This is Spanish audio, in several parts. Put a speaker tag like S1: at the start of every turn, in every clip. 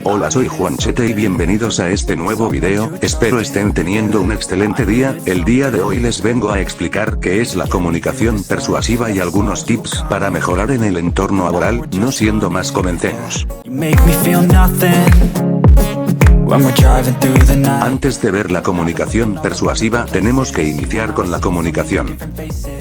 S1: Hola, soy Juanchete y bienvenidos a este nuevo video. Espero estén teniendo un excelente día. El día de hoy les vengo a explicar qué es la comunicación persuasiva y algunos tips para mejorar en el entorno laboral. No siendo más, comencemos. Antes de ver la comunicación persuasiva, tenemos que iniciar con la comunicación.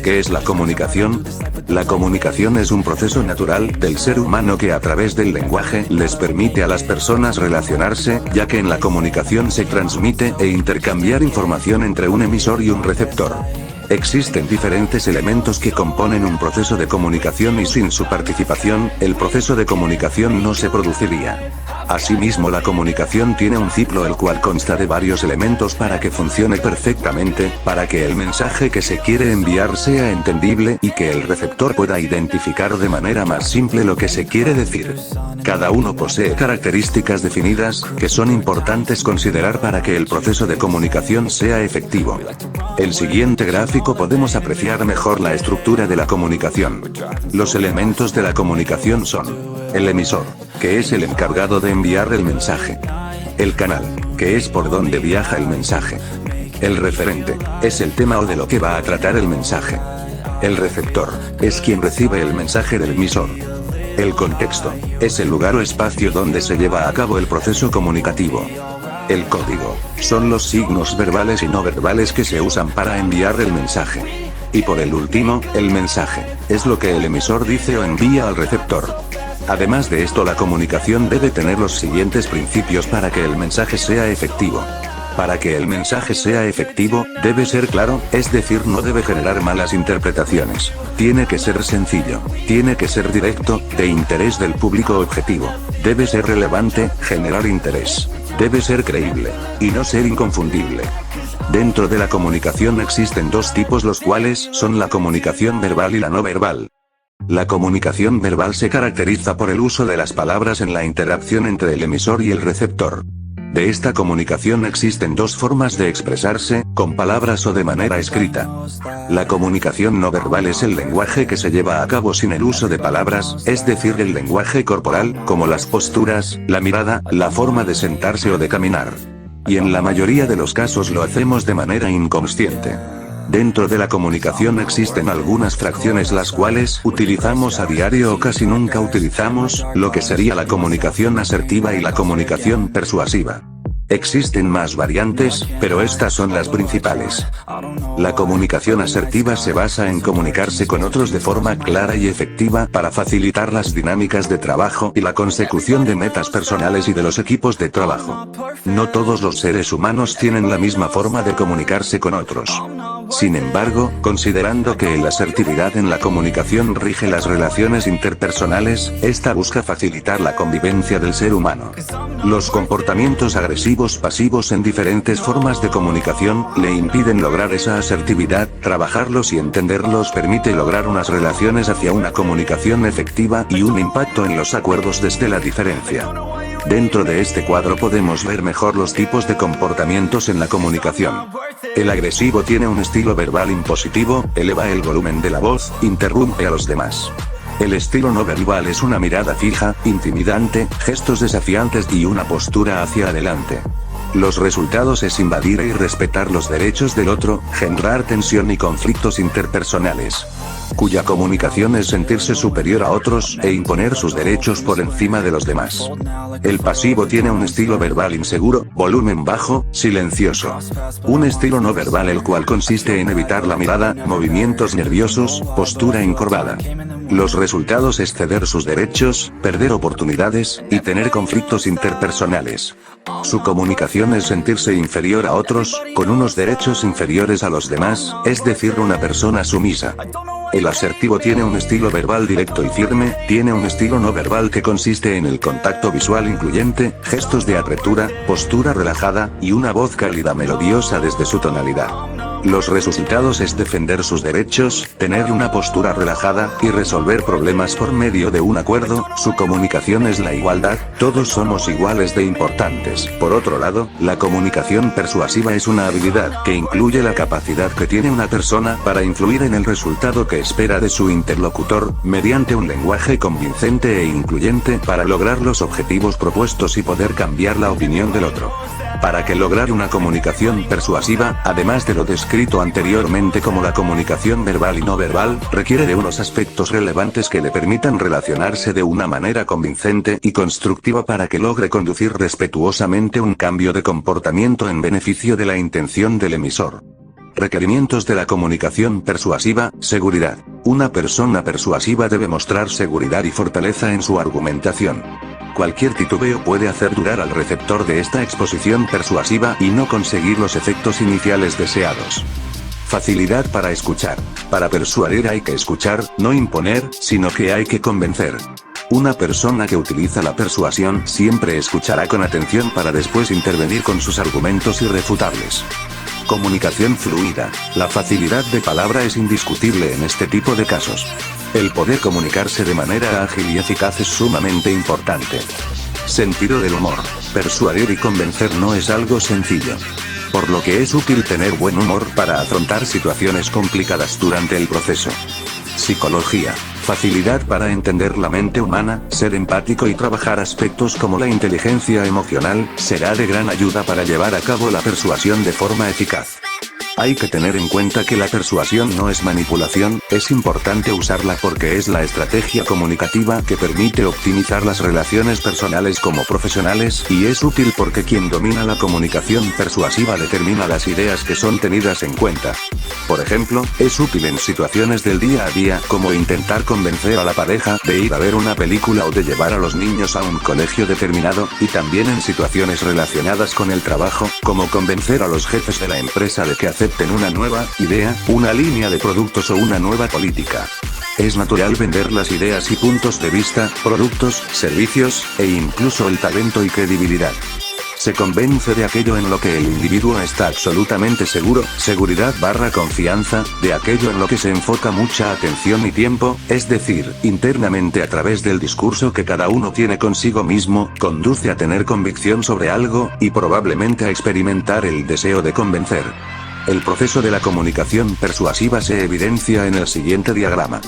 S1: ¿Qué es la comunicación? La comunicación es un proceso natural del ser humano que a través del lenguaje les permite a las personas relacionarse, ya que en la comunicación se transmite e intercambiar información entre un emisor y un receptor. Existen diferentes elementos que componen un proceso de comunicación y sin su participación, el proceso de comunicación no se produciría. Asimismo, la comunicación tiene un ciclo el cual consta de varios elementos para que funcione perfectamente, para que el mensaje que se quiere enviar sea entendible y que el receptor pueda identificar de manera más simple lo que se quiere decir. Cada uno posee características definidas, que son importantes considerar para que el proceso de comunicación sea efectivo. El siguiente gráfico podemos apreciar mejor la estructura de la comunicación. Los elementos de la comunicación son: el emisor, que es el encargado de enviar el mensaje; el canal, que es por donde viaja el mensaje; el referente, es el tema o de lo que va a tratar el mensaje; el receptor, es quien recibe el mensaje del emisor; el contexto, es el lugar o espacio donde se lleva a cabo el proceso comunicativo; el código, son los signos verbales y no verbales que se usan para enviar el mensaje; y por el último, el mensaje, es lo que el emisor dice o envía al receptor. Además de esto, la comunicación debe tener los siguientes principios para que el mensaje sea efectivo. Para que el mensaje sea efectivo, debe ser claro, es decir, no debe generar malas interpretaciones. Tiene que ser sencillo, tiene que ser directo, de interés del público objetivo. Debe ser relevante, generar interés. Debe ser creíble, y no ser inconfundible. Dentro de la comunicación existen dos tipos, los cuales son la comunicación verbal y la no verbal. La comunicación verbal se caracteriza por el uso de las palabras en la interacción entre el emisor y el receptor. De esta comunicación existen dos formas de expresarse, con palabras o de manera escrita. La comunicación no verbal es el lenguaje que se lleva a cabo sin el uso de palabras, es decir, el lenguaje corporal, como las posturas, la mirada, la forma de sentarse o de caminar. Y en la mayoría de los casos lo hacemos de manera inconsciente. Dentro de la comunicación existen algunas fracciones las cuales utilizamos a diario o casi nunca utilizamos, lo que sería la comunicación asertiva y la comunicación persuasiva. Existen más variantes, pero estas son las principales. La comunicación asertiva se basa en comunicarse con otros de forma clara y efectiva para facilitar las dinámicas de trabajo y la consecución de metas personales y de los equipos de trabajo. No todos los seres humanos tienen la misma forma de comunicarse con otros. Sin embargo, considerando que la asertividad en la comunicación rige las relaciones interpersonales, esta busca facilitar la convivencia del ser humano. Los comportamientos agresivos pasivos en diferentes formas de comunicación le impiden lograr esa asertividad. Trabajarlos y entenderlos permite lograr unas relaciones hacia una comunicación efectiva y un impacto en los acuerdos desde la diferencia. Dentro de este cuadro podemos ver mejor los tipos de comportamientos en la comunicación. El agresivo tiene un estilo verbal impositivo, eleva el volumen de la voz, interrumpe a los demás. El estilo no verbal es una mirada fija, intimidante, gestos desafiantes y una postura hacia adelante. Los resultados es invadir e irrespetar los derechos del otro, generar tensión y conflictos interpersonales. Cuya comunicación es sentirse superior a otros e imponer sus derechos por encima de los demás. El pasivo tiene un estilo verbal inseguro, volumen bajo, silencioso. Un estilo no verbal el cual consiste en evitar la mirada, movimientos nerviosos, postura encorvada. Los resultados es ceder sus derechos, perder oportunidades, y tener conflictos interpersonales. Su comunicación es sentirse inferior a otros, con unos derechos inferiores a los demás, es decir, una persona sumisa. El asertivo tiene un estilo verbal directo y firme, tiene un estilo no verbal que consiste en el contacto visual incluyente, gestos de apertura, postura relajada, y una voz cálida melodiosa desde su tonalidad. Los resultados es defender sus derechos, tener una postura relajada, y resolver problemas por medio de un acuerdo. Su comunicación es la igualdad, Todos somos iguales de importantes. Por otro lado, la comunicación persuasiva es una habilidad que incluye la capacidad que tiene una persona para influir en el resultado que espera de su interlocutor, mediante un lenguaje convincente e incluyente para lograr los objetivos propuestos y poder cambiar la opinión del otro. Para que lograr una comunicación persuasiva, además de lo descrito anteriormente como la comunicación verbal y no verbal, requiere de unos aspectos relevantes que le permitan relacionarse de una manera convincente y constructiva para que logre conducir respetuosamente un cambio de comportamiento en beneficio de la intención del emisor. Requerimientos de la comunicación persuasiva: seguridad. Una persona persuasiva debe mostrar seguridad y fortaleza en su argumentación. Cualquier titubeo puede hacer dudar al receptor de esta exposición persuasiva y no conseguir los efectos iniciales deseados. Facilidad para escuchar. Para persuadir hay que escuchar, no imponer, sino que hay que convencer. Una persona que utiliza la persuasión siempre escuchará con atención para después intervenir con sus argumentos irrefutables. Comunicación fluida. La facilidad de palabra es indiscutible en este tipo de casos. El poder comunicarse de manera ágil y eficaz es sumamente importante. Sentido del humor. Persuadir y convencer no es algo sencillo. Por lo que es útil tener buen humor para afrontar situaciones complicadas durante el proceso. Psicología. Facilidad para entender la mente humana, ser empático y trabajar aspectos como la inteligencia emocional, será de gran ayuda para llevar a cabo la persuasión de forma eficaz. Hay que tener en cuenta que la persuasión no es manipulación, es importante usarla porque es la estrategia comunicativa que permite optimizar las relaciones personales como profesionales, y es útil porque quien domina la comunicación persuasiva determina las ideas que son tenidas en cuenta. Por ejemplo, es útil en situaciones del día a día, como intentar convencer a la pareja de ir a ver una película o de llevar a los niños a un colegio determinado, y también en situaciones relacionadas con el trabajo, como convencer a los jefes de la empresa de que acepten una nueva idea, una línea de productos o una nueva política. Es natural vender las ideas y puntos de vista, productos, servicios, e incluso el talento y credibilidad. Se convence de aquello en lo que el individuo está absolutamente seguro, seguridad/confianza, de aquello en lo que se enfoca mucha atención y tiempo, es decir, internamente a través del discurso que cada uno tiene consigo mismo, conduce a tener convicción sobre algo, y probablemente a experimentar el deseo de convencer. El proceso de la comunicación persuasiva se evidencia en el siguiente diagrama.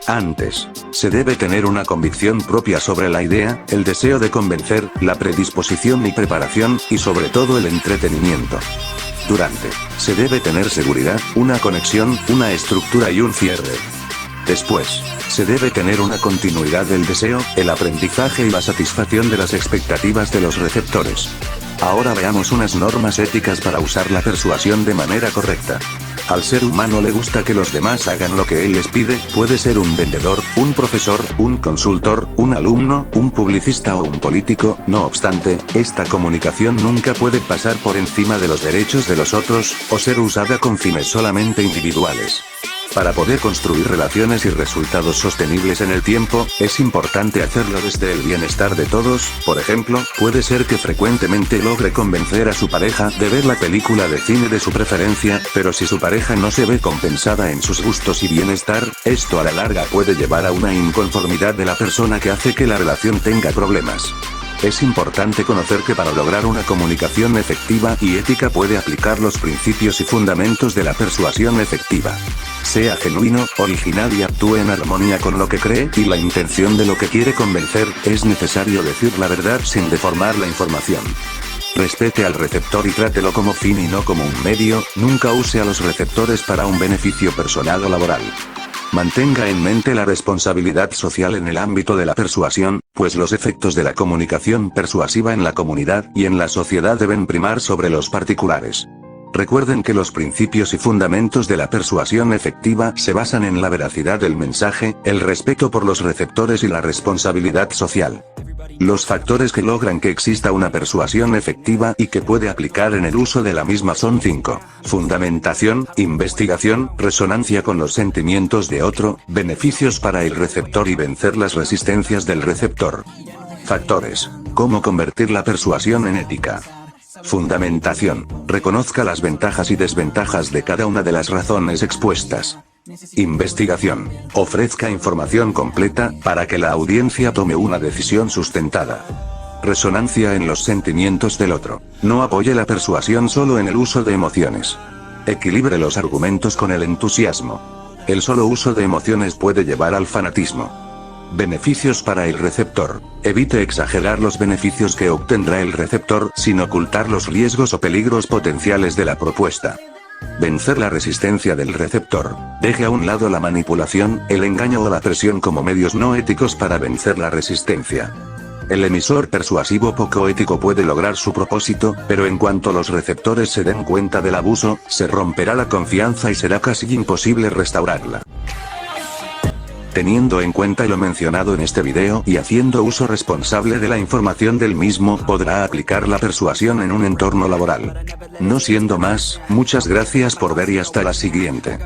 S1: Antes, se debe tener una convicción propia sobre la idea, el deseo de convencer, la predisposición y preparación, y sobre todo el entretenimiento. Durante, se debe tener seguridad, una conexión, una estructura y un cierre. Después, se debe tener una continuidad del deseo, el aprendizaje y la satisfacción de las expectativas de los receptores. Ahora veamos unas normas éticas para usar la persuasión de manera correcta. Al ser humano le gusta que los demás hagan lo que él les pide, puede ser un vendedor, un profesor, un consultor, un alumno, un publicista o un político, no obstante, esta comunicación nunca puede pasar por encima de los derechos de los otros, o ser usada con fines solamente individuales. Para poder construir relaciones y resultados sostenibles en el tiempo, es importante hacerlo desde el bienestar de todos. Por ejemplo, puede ser que frecuentemente logre convencer a su pareja de ver la película de cine de su preferencia, pero si su pareja no se ve compensada en sus gustos y bienestar, esto a la larga puede llevar a una inconformidad de la persona que hace que la relación tenga problemas. Es importante conocer que para lograr una comunicación efectiva y ética puede aplicar los principios y fundamentos de la persuasión efectiva. Sea genuino, original y actúe en armonía con lo que cree y la intención de lo que quiere convencer. Es necesario decir la verdad sin deformar la información. Respete al receptor y trátelo como fin y no como un medio. Nunca use a los receptores para un beneficio personal o laboral. Mantenga en mente la responsabilidad social en el ámbito de la persuasión, pues los efectos de la comunicación persuasiva en la comunidad y en la sociedad deben primar sobre los particulares. Recuerden que los principios y fundamentos de la persuasión efectiva se basan en la veracidad del mensaje, el respeto por los receptores y la responsabilidad social. Los factores que logran que exista una persuasión efectiva y que puede aplicar en el uso de la misma son 5. Fundamentación, investigación, resonancia con los sentimientos de otro, beneficios para el receptor y vencer las resistencias del receptor. Factores. ¿Cómo convertir la persuasión en ética? Fundamentación. Reconozca las ventajas y desventajas de cada una de las razones expuestas. Investigación. Ofrezca información completa, para que la audiencia tome una decisión sustentada. Resonancia en los sentimientos del otro. No apoye la persuasión solo en el uso de emociones. Equilibre los argumentos con el entusiasmo. El solo uso de emociones puede llevar al fanatismo. Beneficios para el receptor. Evite exagerar los beneficios que obtendrá el receptor sin ocultar los riesgos o peligros potenciales de la propuesta. Vencer la resistencia del receptor. Deje a un lado la manipulación, el engaño o la presión como medios no éticos para vencer la resistencia. El emisor persuasivo poco ético puede lograr su propósito, pero en cuanto los receptores se den cuenta del abuso, se romperá la confianza y será casi imposible restaurarla. Teniendo en cuenta lo mencionado en este video y haciendo uso responsable de la información del mismo, podrá aplicar la persuasión en un entorno laboral. No siendo más, muchas gracias por ver y hasta la siguiente.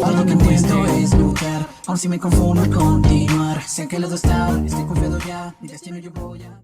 S2: Todo lo que entiendo es luchar, aun si me confundo continuar. Sé que los dos están, estoy confiado ya, mi destino yo voy a...